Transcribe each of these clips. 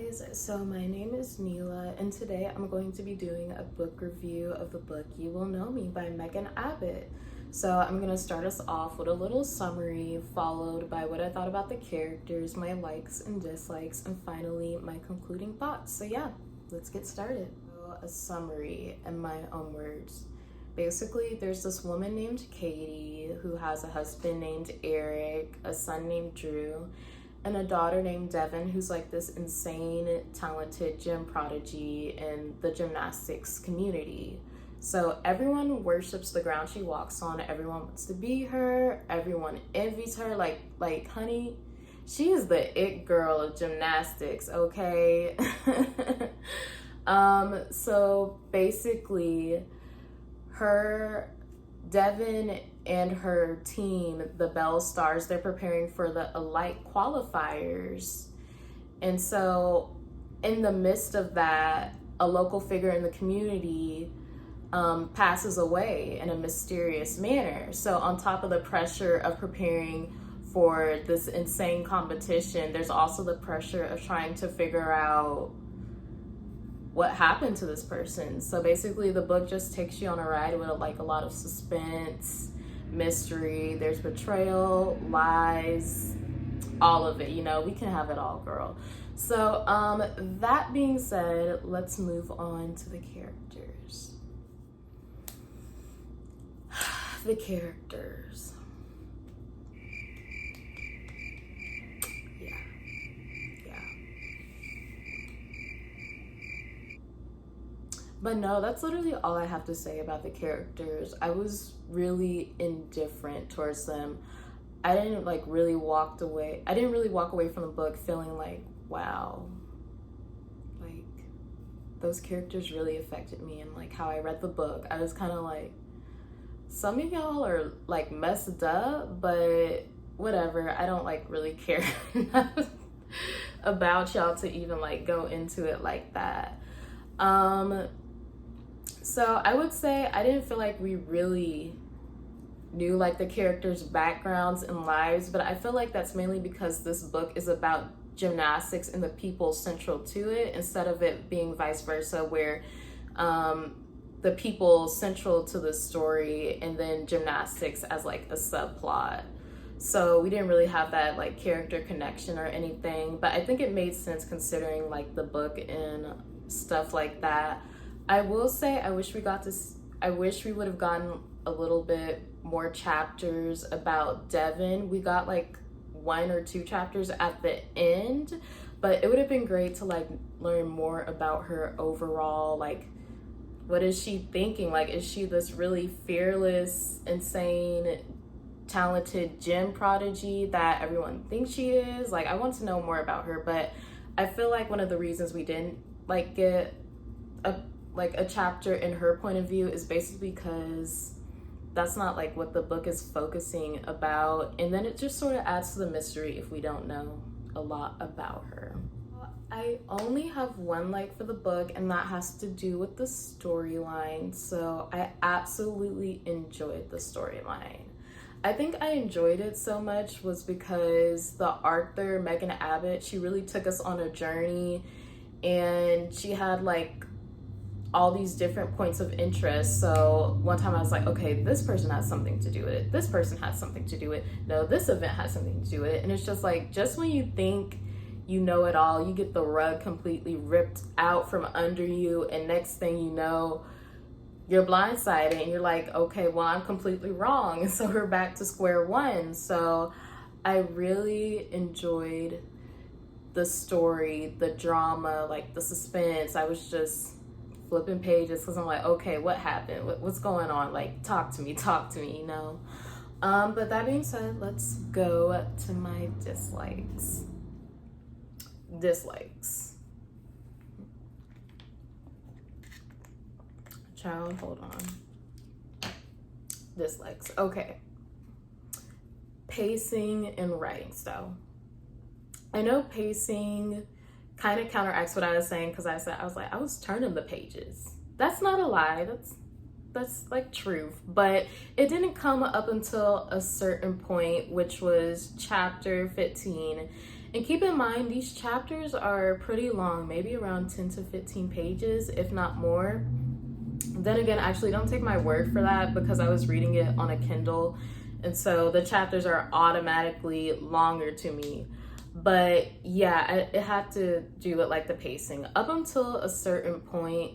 guys, so my name is Neela and today I'm going to be doing a book review of the book You Will Know Me by Megan Abbott. So I'm going to start us off with a little summary followed by what I thought about the characters, my likes and dislikes, and finally my concluding thoughts. So yeah, let's get started. So, a summary in my own words. Basically, there's this woman named Katie who has a husband named Eric, a son named Drew, and a daughter named Devin, who's like this insane, talented gym prodigy in the gymnastics community. So everyone worships the ground she walks on. Everyone wants to be her. Everyone envies her. Like, honey, she is the it girl of gymnastics, okay? So basically, Devin and her team, the Bell Stars, they're preparing for the Elite qualifiers. And so in the midst of that, a local figure in the community passes away in a mysterious manner. So on top of the pressure of preparing for this insane competition, there's also the pressure of trying to figure out what happened to this person. So basically the book just takes you on a ride with like a lot of suspense, mystery, there's betrayal, lies, all of it, you know, we can have it all, girl. So that being said, let's move on to the characters. The characters. But no, that's literally all I have to say about the characters. I was really indifferent towards them. I didn't really walk away from the book feeling like, wow, like those characters really affected me and like how I read the book. I was kind of like, some of y'all are like messed up, but whatever. I don't like really care about y'all to even like go into it like that. So I would say I didn't feel like we really knew like the characters' backgrounds and lives, but I feel like that's mainly because this book is about gymnastics and the people central to it instead of it being vice versa, where the people central to the story and then gymnastics as like a subplot. So we didn't really have that like character connection or anything, but I think it made sense considering like the book and stuff like that. I will say I wish we would have gotten a little bit more chapters about Devin. We got like 1 or 2 chapters at the end, but it would have been great to like learn more about her overall. Like, what is she thinking? Like, is she this really fearless, insane, talented gym prodigy that everyone thinks she is? Like, I want to know more about her, but I feel like one of the reasons we didn't like get a chapter in her point of view is basically because that's not like what the book is focusing about, and then it just sort of adds to the mystery if we don't know a lot about her. I only have one like for the book, and that has to do with the storyline. So I absolutely enjoyed the storyline. I think I enjoyed it so much was because the author, Megan Abbott, she really took us on a journey, and she had like all these different points of interest. So one time I was like, okay, this person has something to do with it. This person has something to do with it. No, this event has something to do with it. And it's just like, just when you think you know it all, you get the rug completely ripped out from under you. And next thing you know, you're blindsided and you're like, okay, well, I'm completely wrong. And so we're back to square one. So I really enjoyed the story, the drama, like the suspense. I was just flipping pages because I'm like, okay, what happened? What's going on? Like, talk to me, you know? But that being said, let's go to my dislikes. Child, hold on. Dislikes. Okay. Pacing and writing style. I know pacing kind of counteracts what I was saying because I was turning the pages. That's not a lie. That's like truth. But it didn't come up until a certain point, which was chapter 15. And keep in mind, these chapters are pretty long, maybe around 10 to 15 pages, if not more. Then again, actually, don't take my word for that because I was reading it on a Kindle. And so the chapters are automatically longer to me. But yeah, it had to do with like the pacing. Up until a certain point,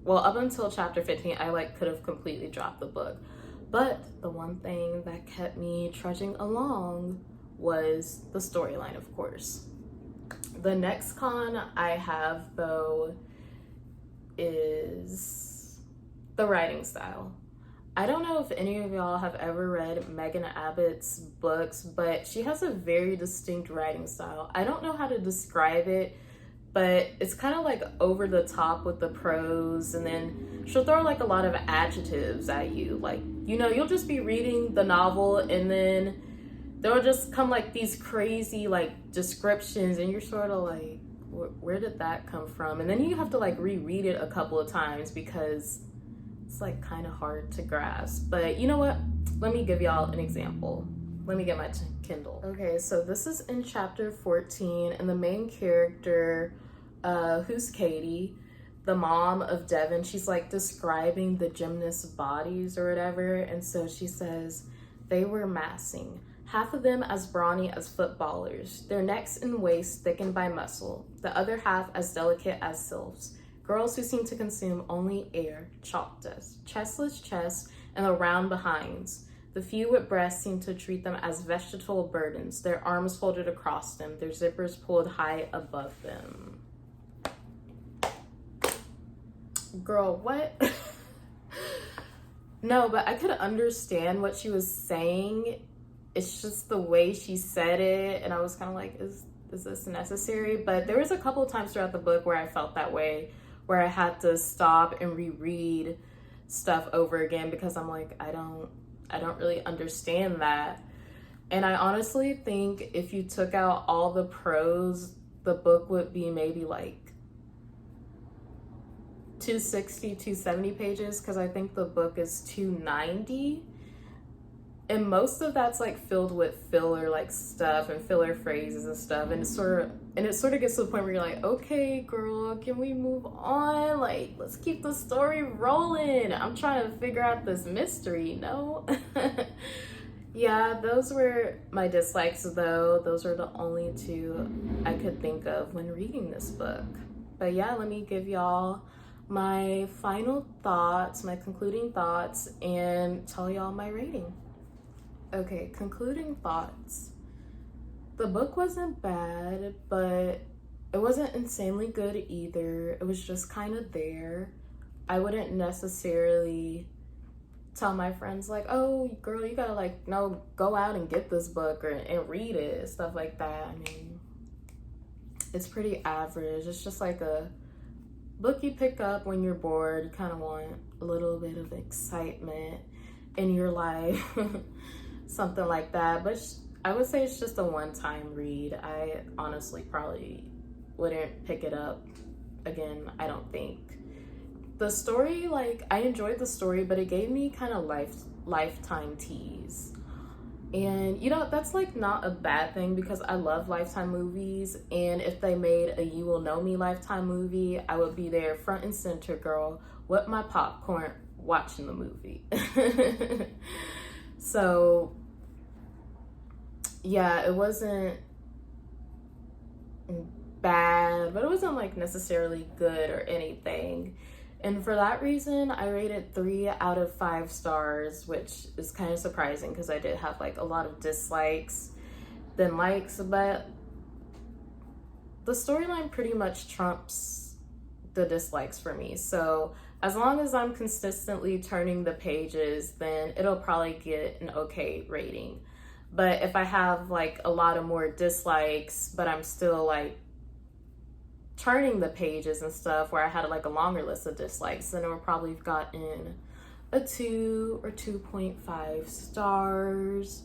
well, up until chapter 15, I like could have completely dropped the book. But the one thing that kept me trudging along was the storyline, of course. The next con I have, though, is the writing style. I don't know if any of y'all have ever read Megan Abbott's books, but she has a very distinct writing style. I don't know how to describe it, but it's kind of like over the top with the prose, and then she'll throw like a lot of adjectives at you. Like, you know, you'll just be reading the novel and then there'll just come like these crazy like descriptions and you're sort of like, where did that come from? And then you have to like reread it a couple of times because it's like kind of hard to grasp. But you know what? Let me give y'all an example. Let me get my Kindle. Okay, so this is in chapter 14, and the main character, who's Katie, the mom of Devin, she's like describing the gymnasts' bodies or whatever. And so she says, they were massing, half of them as brawny as footballers, their necks and waists thickened by muscle, the other half as delicate as sylphs. Girls who seem to consume only air, chalk dust, chestless chests, and the round behinds. The few with breasts seem to treat them as vegetal burdens, their arms folded across them, their zippers pulled high above them. Girl, what? No, but I could understand what she was saying. It's just the way she said it, and I was kind of like, is this necessary? But there was a couple of times throughout the book where I felt that way, where I had to stop and reread stuff over again because I'm like, I don't really understand that. And I honestly think if you took out all the prose, the book would be maybe like 260, 270 pages, because I think the book is 290. And most of that's like filled with filler like stuff and filler phrases and stuff. And it sort of gets to the point where you're like, okay, girl, can we move on? Like, let's keep the story rolling. I'm trying to figure out this mystery, no? Yeah, those were my dislikes though. Those are the only two I could think of when reading this book. But yeah, let me give y'all my final thoughts, my concluding thoughts, and tell y'all my rating. Okay, concluding thoughts. The book wasn't bad, but it wasn't insanely good either. It was just kind of there. I wouldn't necessarily tell my friends like, oh, girl, you gotta like, no, go out and get this book and read it, stuff like that. I mean, it's pretty average. It's just like a book you pick up when you're bored. You kind of want a little bit of excitement in your life. Something like that. But I would say it's just a one-time read. I honestly probably wouldn't pick it up again, I don't think. The story, like, I enjoyed the story, but it gave me kind of lifetime tease. And, you know, that's like not a bad thing because I love Lifetime movies. And if they made a You Will Know Me Lifetime movie, I would be there front and center, girl, with my popcorn watching the movie. So, yeah, it wasn't bad, but it wasn't like necessarily good or anything. And for that reason, I rated 3 out of 5 stars, which is kind of surprising because I did have like a lot of dislikes than likes, but the storyline pretty much trumps the dislikes for me. So as long as I'm consistently turning the pages, then it'll probably get an okay rating. But if I have like a lot of more dislikes, but I'm still like turning the pages and stuff where I had like a longer list of dislikes, then it would probably have gotten a 2 or 2.5 stars.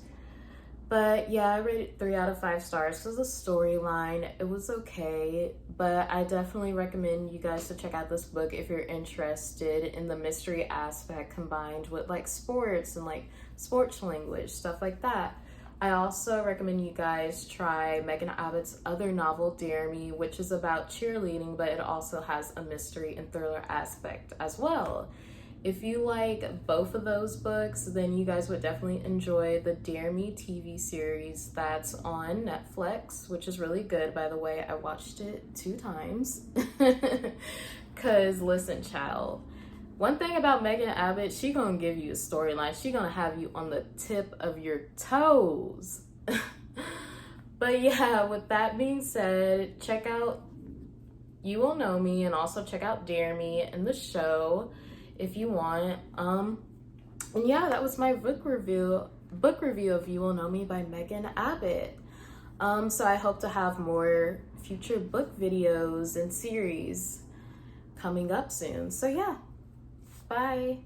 But yeah, I rated 3 out of 5 stars because the storyline, it was okay. But I definitely recommend you guys to check out this book if you're interested in the mystery aspect combined with like sports and like sports language, stuff like that. I also recommend you guys try Megan Abbott's other novel, Dare Me, which is about cheerleading, but it also has a mystery and thriller aspect as well. If you like both of those books, then you guys would definitely enjoy the Dare Me TV series that's on Netflix, which is really good, by the way. I watched it 2 times. Cause listen, child, one thing about Megan Abbott, she gonna give you a storyline. She gonna have you on the tip of your toes. But yeah, with that being said, check out You Will Know Me and also check out Dare Me and the show if you want. And yeah, that was my book review of You Will Know Me by Megan Abbott. So I hope to have more future book videos and series coming up soon. So yeah. Bye.